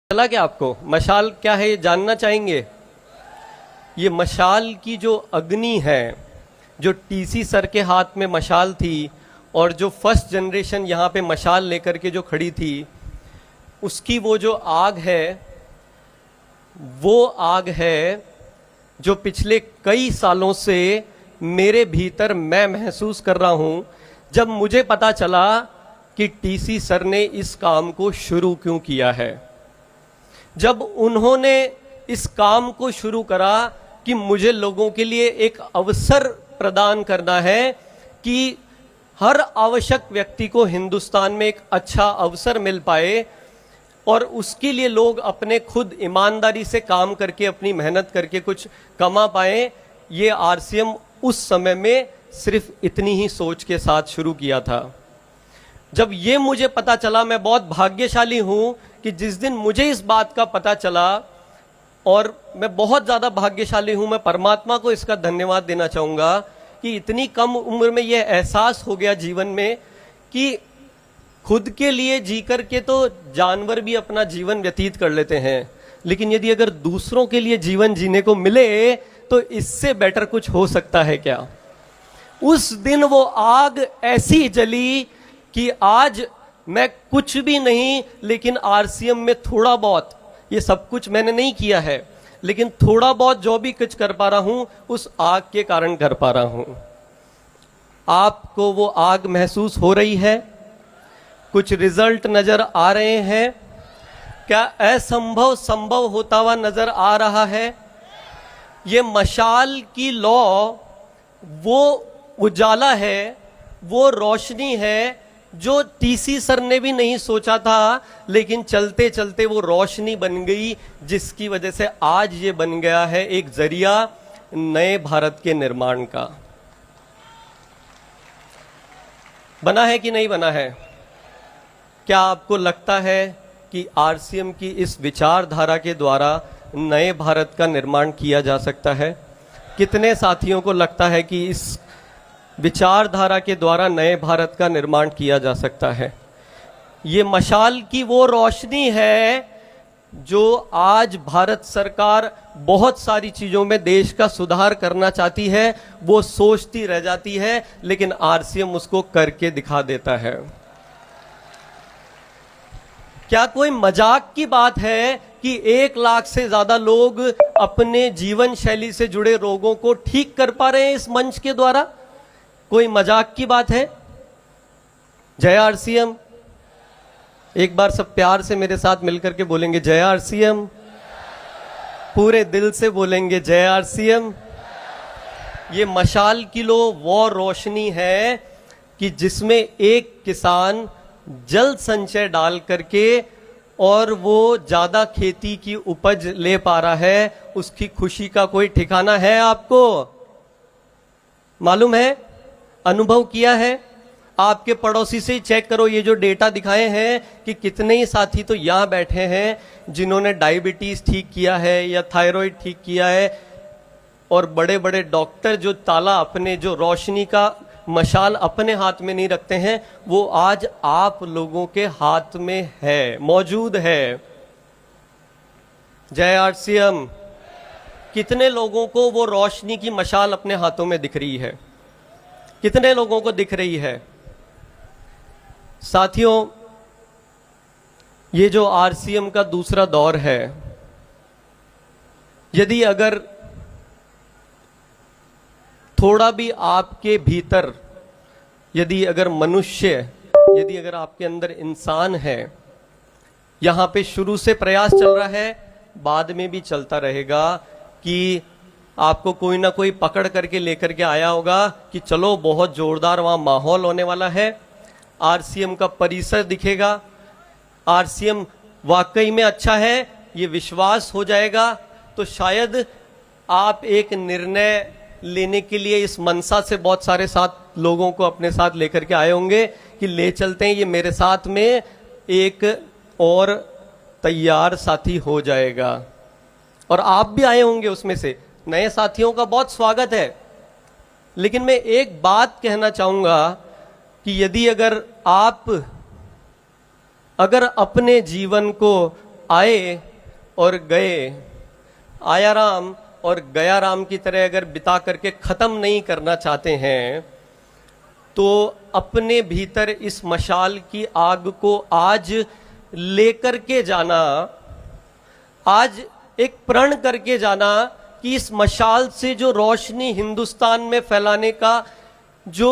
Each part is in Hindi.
चला क्या आपको मशाल क्या है ये जानना चाहेंगे? ये मशाल की जो अग्नि है, जो टीसी सर के हाथ में मशाल थी और जो फर्स्ट जनरेशन यहाँ पे मशाल लेकर के जो खड़ी थी, उसकी वो जो आग है, वो आग है जो पिछले कई सालों से मेरे भीतर मैं महसूस कर रहा हूँ। जब मुझे पता चला कि टीसी सर ने इस काम को शुरू क्यों किया है, जब उन्होंने इस काम को शुरू करा कि मुझे लोगों के लिए एक अवसर प्रदान करना है कि हर आवश्यक व्यक्ति को हिंदुस्तान में एक अच्छा अवसर मिल पाए और उसके लिए लोग अपने खुद ईमानदारी से काम करके अपनी मेहनत करके कुछ कमा पाए। ये आरसीएम उस समय में सिर्फ इतनी ही सोच के साथ शुरू किया था। जब ये मुझे पता चला, मैं बहुत भाग्यशाली हूं कि जिस दिन मुझे इस बात का पता चला, और मैं बहुत ज़्यादा भाग्यशाली हूं, मैं परमात्मा को इसका धन्यवाद देना चाहूँगा कि इतनी कम उम्र में यह एहसास हो गया जीवन में कि खुद के लिए जी कर के तो जानवर भी अपना जीवन व्यतीत कर लेते हैं, लेकिन यदि अगर दूसरों के लिए जीवन जीने को मिले तो इससे बेटर कुछ हो सकता है क्या? उस दिन वो आग ऐसी जली कि आज मैं कुछ भी नहीं, लेकिन आरसीएम में थोड़ा बहुत, ये सब कुछ मैंने नहीं किया है, लेकिन थोड़ा बहुत जो भी कुछ कर पा रहा हूं उस आग के कारण कर पा रहा हूं। आपको वो आग महसूस हो रही है? कुछ रिजल्ट नजर आ रहे हैं? क्या असंभव संभव होता हुआ नजर आ रहा है? ये मशाल की लौ वो उजाला है, वो रोशनी है जो टीसी सर ने भी नहीं सोचा था, लेकिन चलते चलते वो रोशनी बन गई, जिसकी वजह से आज ये बन गया है एक जरिया नए भारत के निर्माण का। बना है कि नहीं बना है? क्या आपको लगता है कि आरसीएम की इस विचारधारा के द्वारा नए भारत का निर्माण किया जा सकता है? कितने साथियों को लगता है कि इस विचारधारा के द्वारा नए भारत का निर्माण किया जा सकता है? ये मशाल की वो रोशनी है जो आज भारत सरकार बहुत सारी चीजों में देश का सुधार करना चाहती है, वो सोचती रह जाती है, लेकिन आरसीएम उसको करके दिखा देता है। क्या कोई मजाक की बात है कि 1 लाख से ज्यादा लोग अपने जीवन शैली से जुड़े रोगों को ठीक कर पा रहे हैं इस मंच के द्वारा? कोई मजाक की बात है? जय आरसीएम। एक बार सब प्यार से मेरे साथ मिलकर के बोलेंगे जय आरसीएम, पूरे दिल से बोलेंगे जय आरसीएम। ये मशाल की लो वो रोशनी है कि जिसमें एक किसान जल संचय डाल करके और वो ज्यादा खेती की उपज ले पा रहा है, उसकी खुशी का कोई ठिकाना है? आपको मालूम है? अनुभव किया है? आपके पड़ोसी से ही चेक करो, ये जो डेटा दिखाए हैं कि कितने ही साथी तो यहां बैठे हैं जिन्होंने डायबिटीज ठीक किया है या थायराइड ठीक किया है, और बड़े बड़े डॉक्टर जो ताला अपने, जो रोशनी का मशाल अपने हाथ में नहीं रखते हैं, वो आज आप लोगों के हाथ में है, मौजूद है। जय आरसीएम। कितने लोगों को वो रोशनी की मशाल अपने हाथों में दिख रही है? कितने लोगों को दिख रही है? साथियों, ये जो आरसीएम का दूसरा दौर है, यदि अगर थोड़ा भी आपके भीतर, यदि अगर मनुष्य, यदि अगर आपके अंदर इंसान है, यहां पे शुरू से प्रयास चल रहा है, बाद में भी चलता रहेगा कि आपको कोई ना कोई पकड़ करके लेकर के आया होगा कि चलो बहुत जोरदार वहां माहौल होने वाला है, आरसीएम का परिसर दिखेगा, आरसीएम वाकई में अच्छा है, ये विश्वास हो जाएगा, तो शायद आप एक निर्णय लेने के लिए इस मनसा से बहुत सारे साथ लोगों को अपने साथ लेकर के आए होंगे कि ले चलते हैं, ये मेरे साथ में एक और तैयार साथी हो जाएगा। और आप भी आए होंगे उसमें से। नए साथियों का बहुत स्वागत है। लेकिन मैं एक बात कहना चाहूंगा कि यदि अगर आप अगर अपने जीवन को आए और गए, आया राम और गया राम की तरह अगर बिता करके खत्म नहीं करना चाहते हैं, तो अपने भीतर इस मशाल की आग को आज लेकर के जाना, आज एक प्रण करके जाना कि इस मशाल से जो रोशनी हिंदुस्तान में फैलाने का जो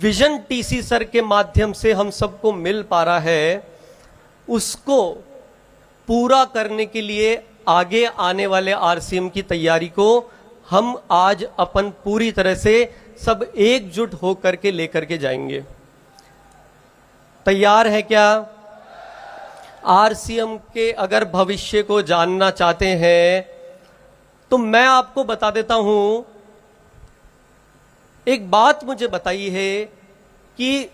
विजन टीसी सर के माध्यम से हम सबको मिल पा रहा है, उसको पूरा करने के लिए आगे आने वाले आरसीएम की तैयारी को हम आज अपन पूरी तरह से सब एकजुट होकर के लेकर के जाएंगे। तैयार है क्या? आरसीएम के अगर भविष्य को जानना चाहते हैं तो मैं आपको बता देता हूं, एक बात मुझे बताई है कि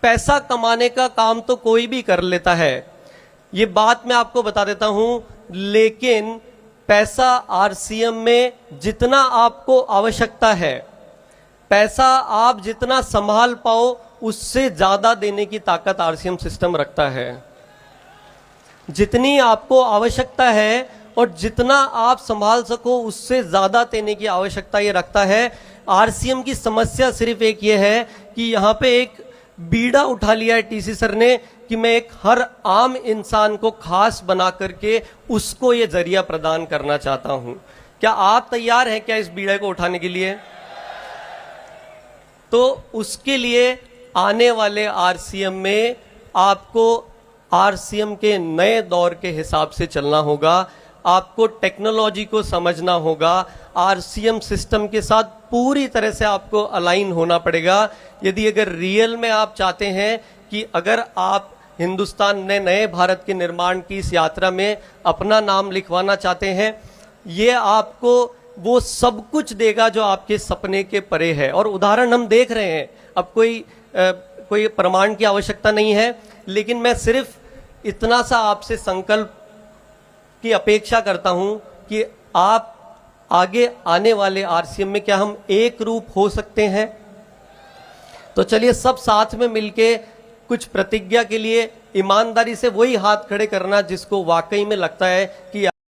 पैसा कमाने का काम तो कोई भी कर लेता है, ये बात मैं आपको बता देता हूं, लेकिन पैसा आरसीएम में जितना आपको आवश्यकता है, पैसा आप जितना संभाल पाओ उससे ज्यादा देने की ताकत आरसीएम सिस्टम रखता है। जितनी आपको आवश्यकता है और जितना आप संभाल सको उससे ज्यादा देने की आवश्यकता ये रखता है। आरसीएम की समस्या सिर्फ एक ये है कि यहाँ पे एक बीड़ा उठा लिया है टीसी सर ने कि मैं एक हर आम इंसान को खास बना करके उसको ये जरिया प्रदान करना चाहता हूं। क्या आप तैयार हैं क्या इस बीड़े को उठाने के लिए? तो उसके लिए आने वाले आरसीएम में आपको आरसीएम के नए दौर के हिसाब से चलना होगा, आपको टेक्नोलॉजी को समझना होगा, आरसीएम सिस्टम के साथ पूरी तरह से आपको अलाइन होना पड़ेगा। यदि अगर रियल में आप चाहते हैं कि अगर आप हिंदुस्तान ने नए भारत के निर्माण की इस यात्रा में अपना नाम लिखवाना चाहते हैं, ये आपको वो सब कुछ देगा जो आपके सपने के परे है। और उदाहरण हम देख रहे हैं, अब कोई प्रमाण की आवश्यकता नहीं है, लेकिन मैं सिर्फ इतना सा आपसे संकल्प की अपेक्षा करता हूं कि आप आगे आने वाले आरसीएम में क्या हम एक रूप हो सकते हैं? तो चलिए सब साथ में मिलके कुछ प्रतिज्ञा के लिए ईमानदारी से वही हाथ खड़े करना जिसको वाकई में लगता है कि